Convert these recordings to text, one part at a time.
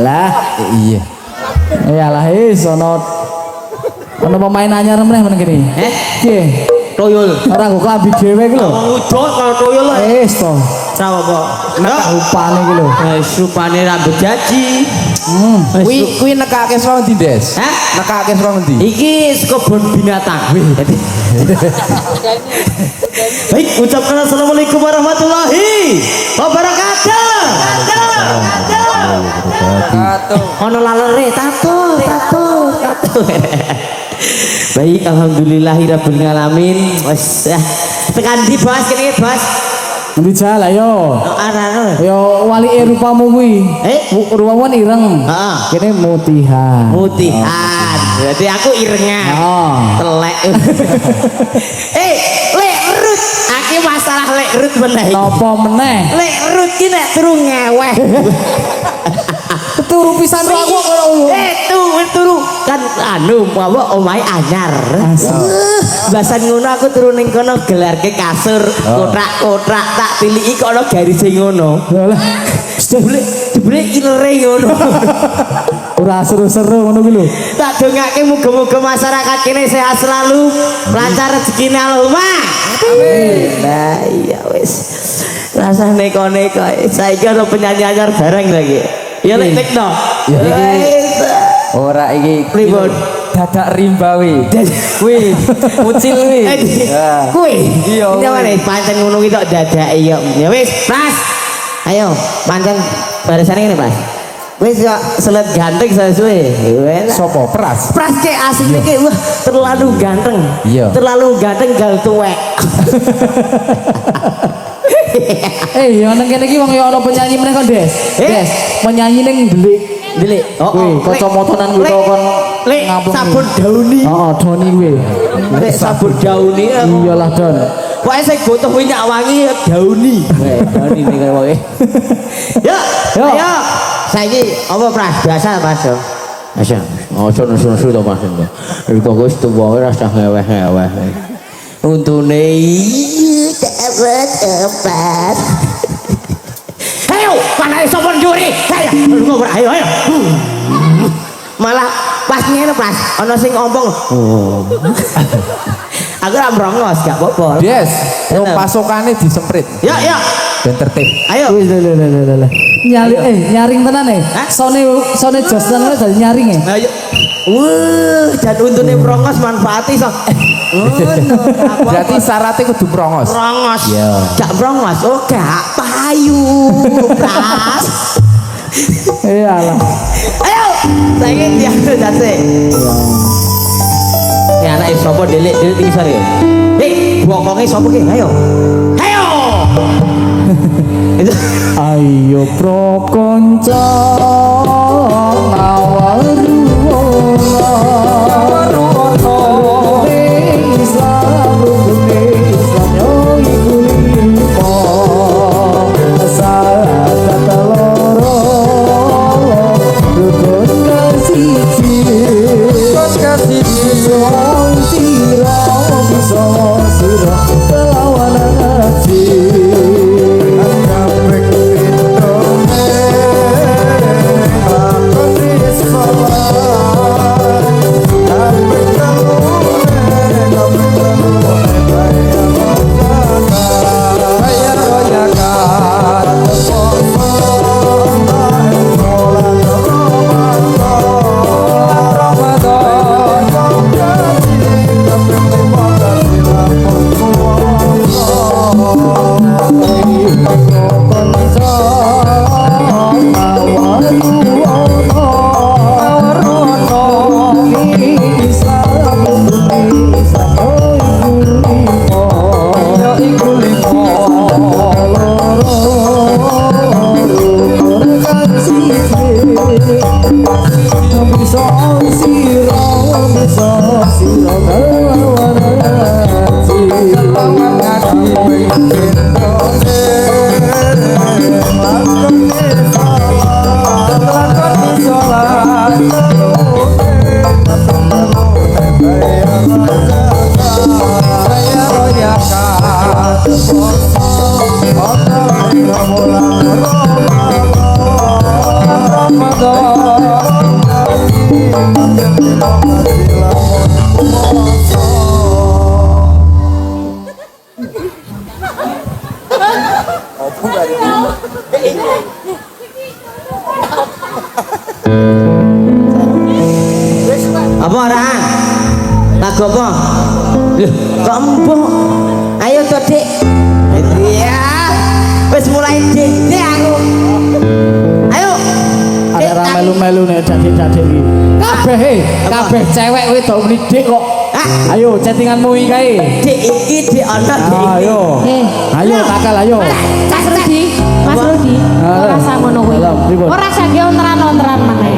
lah iya iyalah ono pemain anyar meneh men kene piye toyol ora kok klambi dhewe iki lho ngudut karo toyol wis to sawo kok nek rupane iki lho wis rupane rambut jaji kuwi nekake saka ndi Des nekake saka ndi iki saka kebon binatang baik ucapkan assalamualaikum warahmatullahi wabarakatuh ono lalere tato baik alhamdulillahirabbil alamin wis tekan ndi Bos kene Bos endi jala yo arane yo walike rupamu kuwi rupamu ireng heeh kene mutihan berarti aku irengan telek lek rut iki masalah lek rut meneh napa meneh lek rut ki nek turu ngeweh turu pisan aku turu kan anu bawa omahe anyar bahasan ngono aku turu ning kono gelarke kasur kotak-kotak tak tiliki kok ana garise ngono jebule ilere ngono ora seru-seru ngono kuwi lho tak dongake muga-muga masyarakat kene sehat selalu lancar rezekine Allahumma amin nah iya wis rasane neko-neko saiki ana penyanyi anyar bareng lagi ya lek tekno ora iki pripun dadak rimbawi kuwi mucil kuwi kuwi iya ngene pancen ngono ki tok dadake ya wis Mas ayo pancen barisane ngene Mas wis selet ganteng sesuai sapa pras cek asline ki wah terlalu ganteng gal tuwek yo nang kene iki wong yo ana penyanyi meneh kon Des penyanyi ning Delik kacamatanan kuwi kon sabun dauni doni kuwi nek sabun dauni iyalah Don pokoke sing butuh minyak wangi dauni dauni ning kowe yo ayo saiki apa Pras biasa Mas yo Masya ojo nusu-nusu to Mas iku wis tuwa ora usah ngeweh-ngeweh untune cepat ayo panai sapa njuri ayo malah pas ngene Pras ana sing ompong aku ora mrongos gak apa-apa Des pasokane disemprit ya ben tertib ayo nyaring tenan sone jos tenan dadi nyaring ayo dan untune mrongos manfaati so berarti syaratnya kudu mrongos gak mrongos gak payu Pras iyalah ayo saiki diambil dase ya anak sapa delik ngisor ya bokonge sapa ki ayo ayo pro kanca see sira kelawan kelawan ngati bendone lakoni salat saya royaka apa orang lagu apa loh kok empuk ayo toh dik iya wis mulai dik aku ayo ada ra melu-melu nek dadik-dadik iki kabeh cewek wedok muni dik kok ayo chattinganmu iki kae dik iki dik ana dik ayo ayo takal ayo Mas Rudi ora sak ngono kuwi ora sak ge ontran-ontran maneh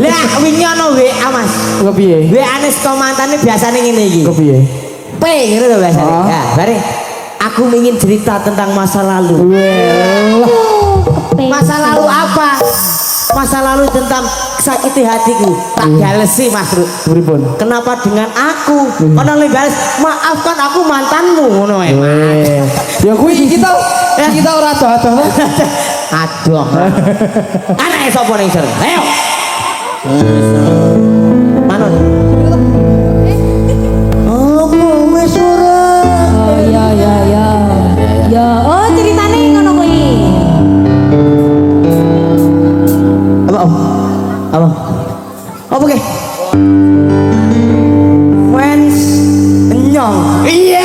lah wingi ana WA Mas kok piye WA-ne saka mantane biasane ngene iki kok piye P ngono lho biasane ya bare aku ingin cerita tentang masa lalu masa lalu apa masa lalu tentang sakiti hatiku tak balesi Mas pripun kenapa dengan aku ono le bales maafkan aku mantanmu ngono ya kuwi kita ora adoh-adoh aduh anake sapa ning sore ayo manut oh wis ora ya oh ceritane ngono kuwi apa ke fans nyong iya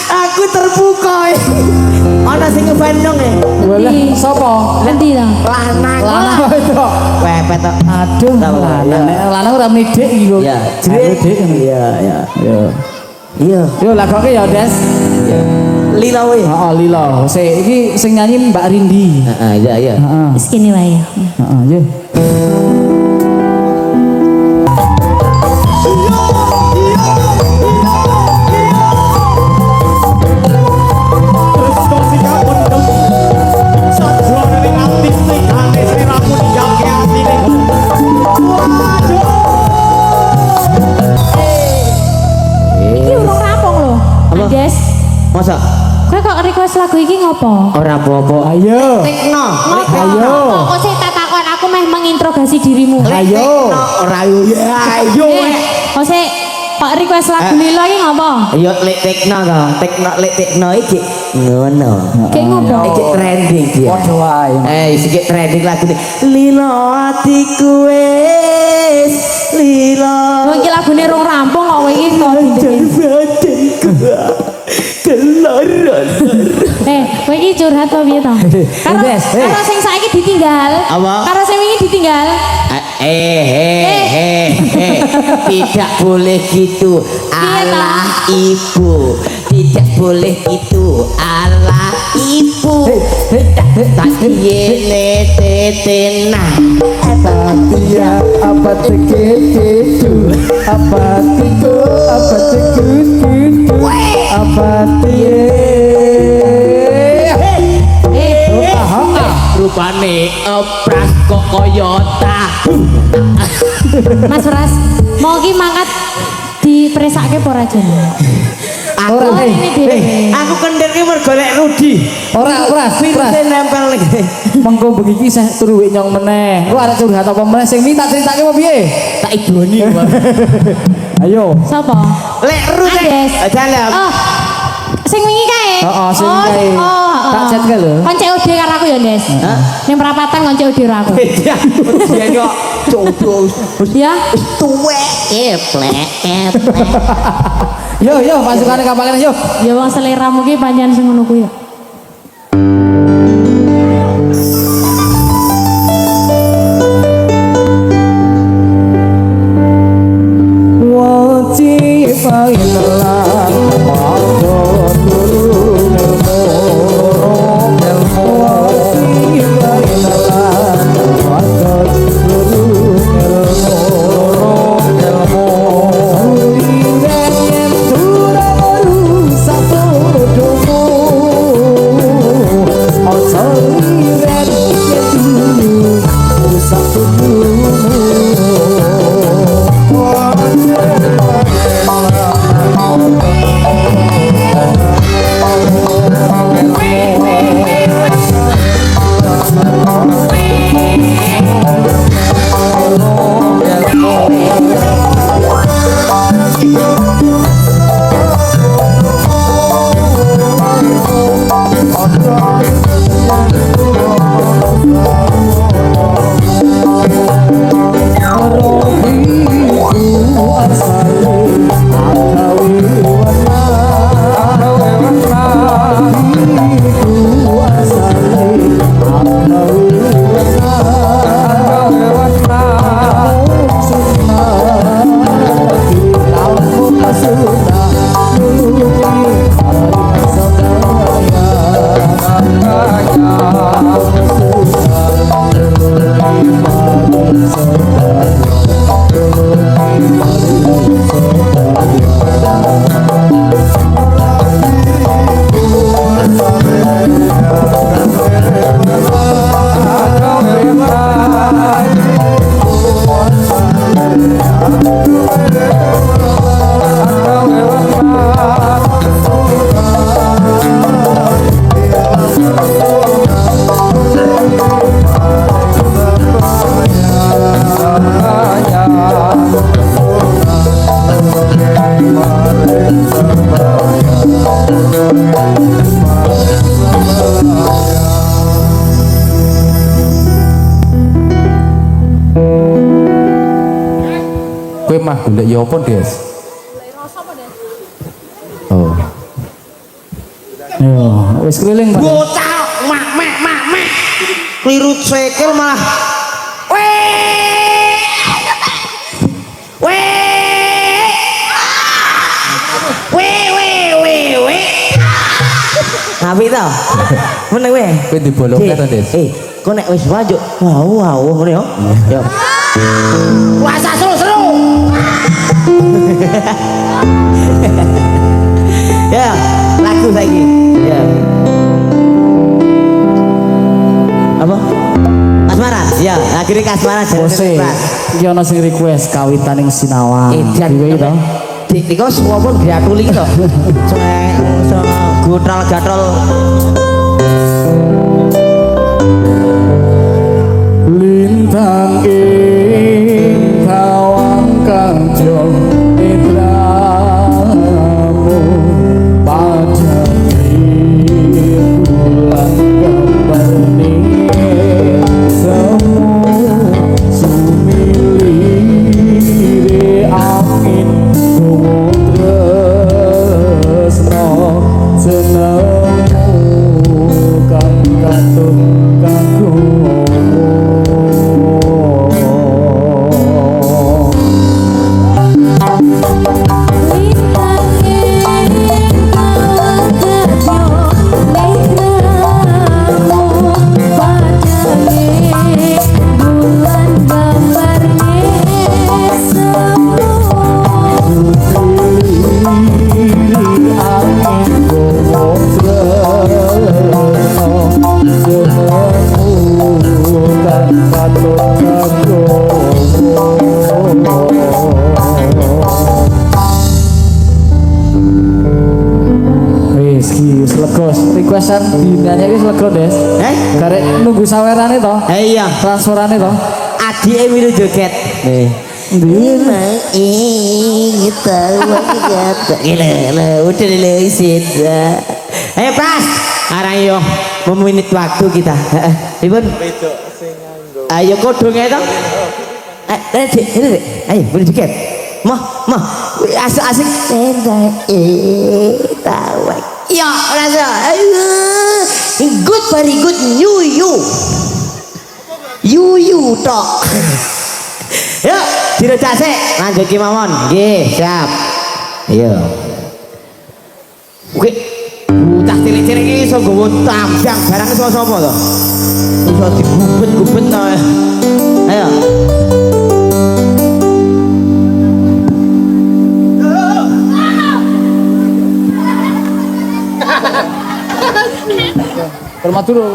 aku terpukau ana sing ngefans nyong Boleh sapa? Endi ta? Lanang. Lanang itu. Pepet tok. Aduh, lanang. Lanang ora mnidik iki kok. Iya, mnidik. Iya, iya. Iya. Yo lagoke ya, Des. Lila we. Heeh, Lila. Iki sing nyanyi Mbak Rindi. Heeh, iya, iya. Heeh. Wis kene wae. Heeh, nggih. Masa? Kowe kok request lagu iki ngopo? Ora apa-apa. Ayo. Tekno. Ayo. Kok sik tak takon aku meh menginterogasi dirimu. Ayo. Ora ayo. Ayo. Kok sik kok request lagu Lilo iki ngopo? Ayo lek tekno to. Tekno lek tekno iki ngono. Kayak ngopo? Iki trending dia. Padha wae. Iki trending lagu Lilo atiku wis Lilo. Wong iki lagune rong rampung kok kowe iki kok Keloran. Kowe iki curhat apa piye to? Karo sing saiki ditinggal. Apa? Karo sing wingi ditinggal. Tidak boleh gitu. Allah ibu. Tidak boleh gitu. Allah ibu. Tak yene tetena. Apa dia? Apa tegetu? Apa tiku? Apa tegetu? Apa dia? Rupane epras kok kaya tahu. Mas Ras, mau ki mangkat dipresake apa ora jen? Aku kendir ki mergo lek Rudi. Ora, virusnya nempel ning. Mengko bengi iki sih turu wek nyong meneh. Ku arek curhat apa meneh sing minta critake apa piye? Tak idoni. Ayo. Sapa? Lek Rudi. Dalam. Oh. Sing wingi kae. Heeh, sing kae. Tak chat kae lho. Konce ode karo aku ya, Des. Ning perapatan konce ode karo aku. Iya. Dia kok codo. Ya. Tuwek eplek. Yo, masukane kapalane yo. Ya wong seleramu ki pancen sing ngono kuwi ya. Kowe mah golek ya apa, Des? Oh. Yo, wis keliling, Pak. Bocah mak. Kliru cekel malah. Weh. Ngapi to? Meneng weh. Kowe dibolongke to, Des? Kok nek wis wajuk. Wow, ngene yo. Yo. Puasa seru-seru. Ya, lagu saiki. Ya. Apa? Kasmaran. Ya, akhirnya kasmaran Ose. Iki ana sing request kawitaning sinawang. Dhewe to. Dik kok suwon gratuli to. Cek gotral-gatrol. Lintang ing kawang kang jong netramu padang bulan gambarne semu sumilire angin gowo tresno senengmu kang katut kanggo requestan dinanya wis lega, Des. Karek nunggu sawerane to? Iya, Transferane to? adike milu joget. Nih. Dina kita wakat. Gila, udah dilesin. Ayo Pras, arang yo meminit waktu kita. Ribun. Ayo kodonge to. Ayo, boleh joget. Mah, asik-asik. Tawak. Ya, rasa. Good, very good. You talk. Yuk, direjak sik. Lanjut ki mawon. Nggih, siap. Ayo. Oke. Bocah cilik-cilik iki iso nggawa tambang barang sapa to? Iso digubet-gubet to. Ayo. Permaturo.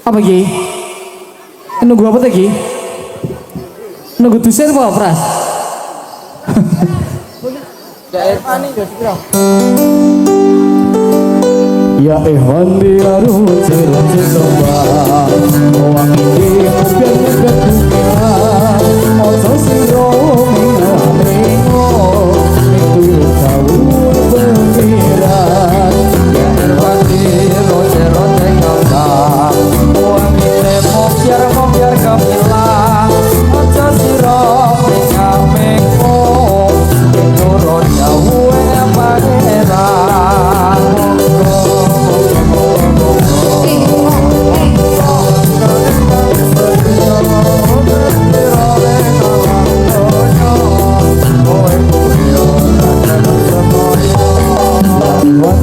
Apa Ki? Nunggu apa Ki? Nunggu tusen apa Pras? Ya ehwan diaru cerita soba Oang ini biar Ojo siro mengo itu tahu pemikiran ya erwati roce ngambang uang ini mobiar kamilang ojo siro mengo itu roda uang pangeran Ya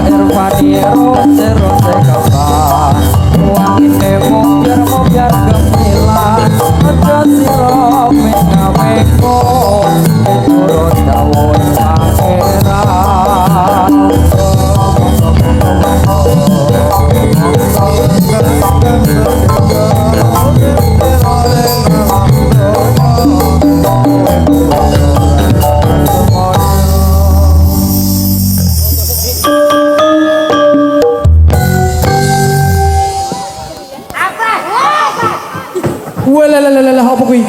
Irfani rose rose kapan wangi temo biar gemilang aja siro mengaweko turun dawon pangeran Wala apa kuwi?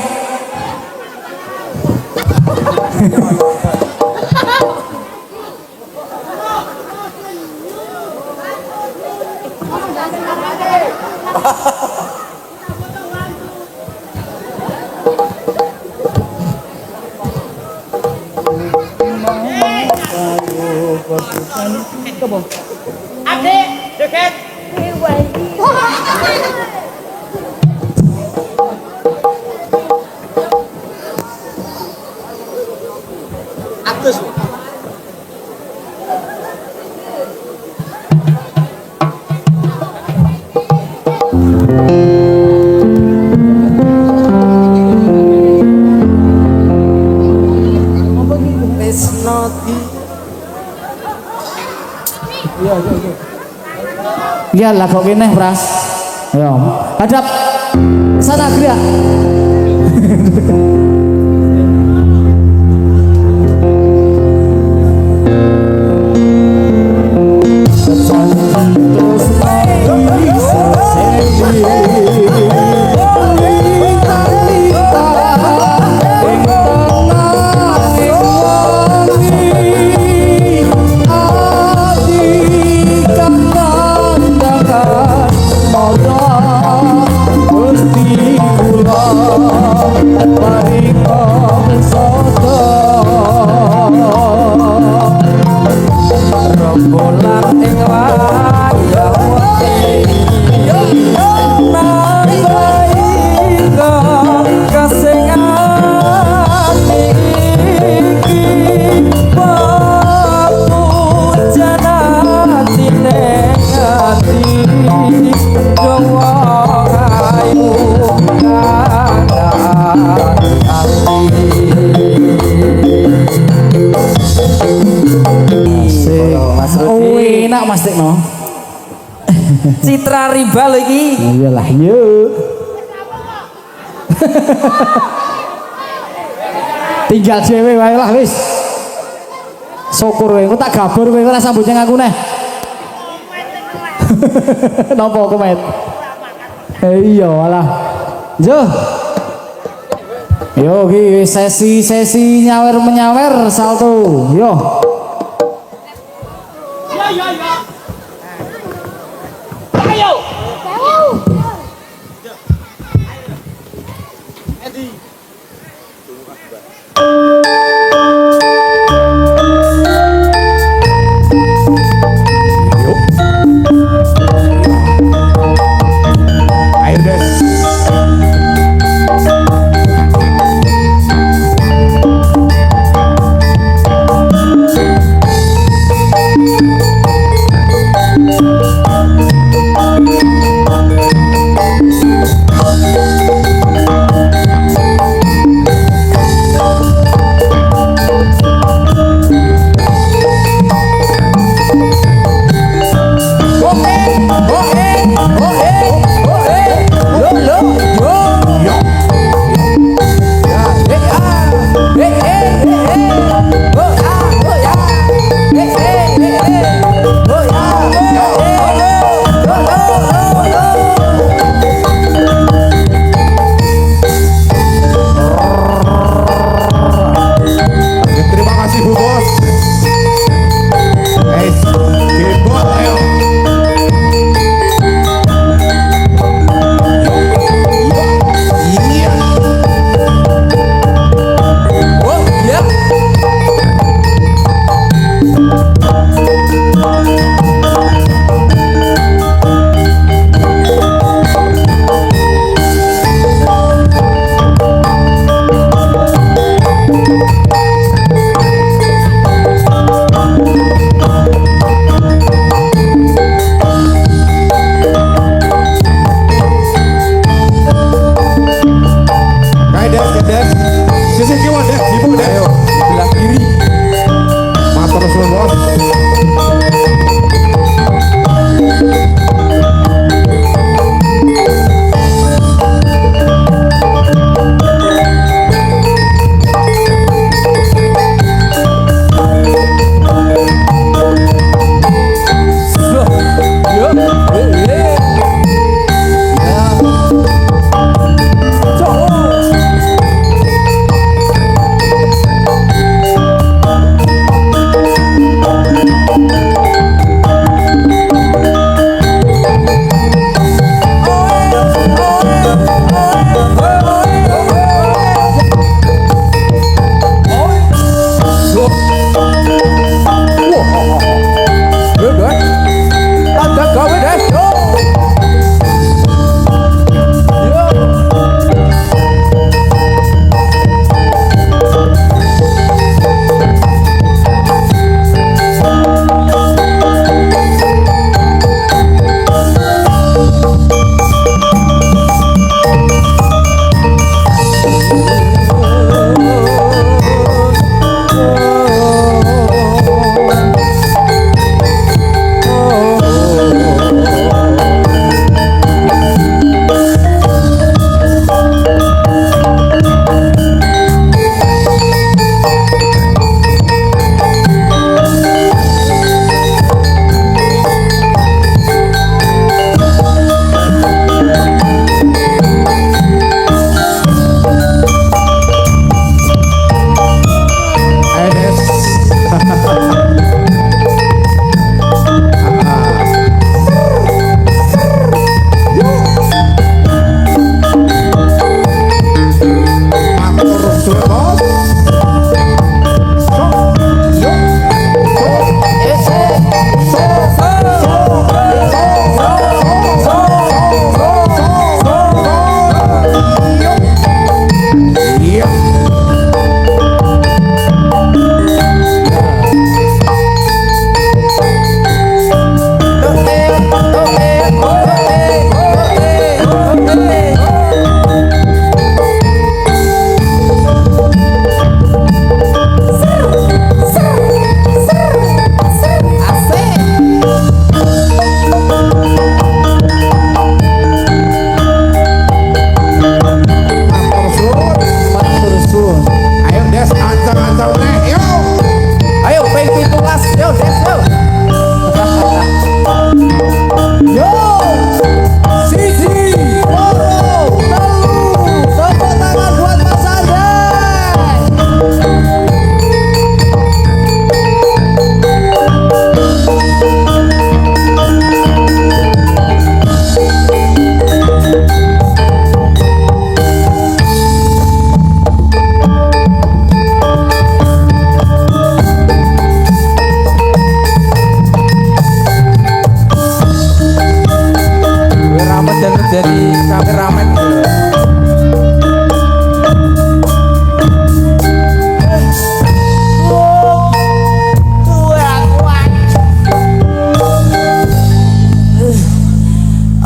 Adik, deket. Agus. Iya lah kok kene Pras. Ayo, hadap sana gerak. Enak Mas Tekno. Citra Riba lho iki. Iyalah, yuk. Tinggal dhewe wae lah wis. Syukur kowe, engko tak gabur kowe ora sambut nyang aku neh. Napa komet? Iya alah. Yo. Yo iki sesi nyawer-menyawer salto. Yo.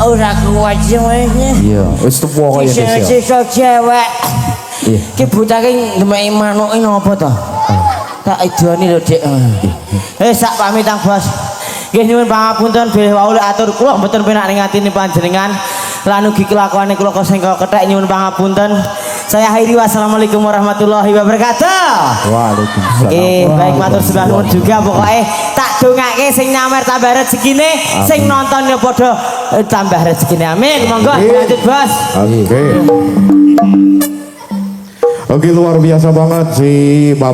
ora kuat jenenge. Iya, wis tuwa kaya Des. Sisa cewek. Iya. Ki bocah ki ndemeki manuke napa to? Tak idoni lho, Dik. Sak pamitang Bos. Nggih nyuwun pangapunten bilih wau lek atur kula mboten penak ning atine panjenengan. Lan ugi kelakuane kula kok sing kethek nyuwun pangapunten. Saya akhiri wassalamualaikum warahmatullahi wabarakatuh. Waalaikumsalam. Oke, baik matur sembah nuwun juga pokoknya tak dongake sing nyamer tambah rezekine, sing nonton ya padha tambah rezekine. Amin. Monggo lanjut, Bos. Oke. Oke, luar biasa banget si Bapak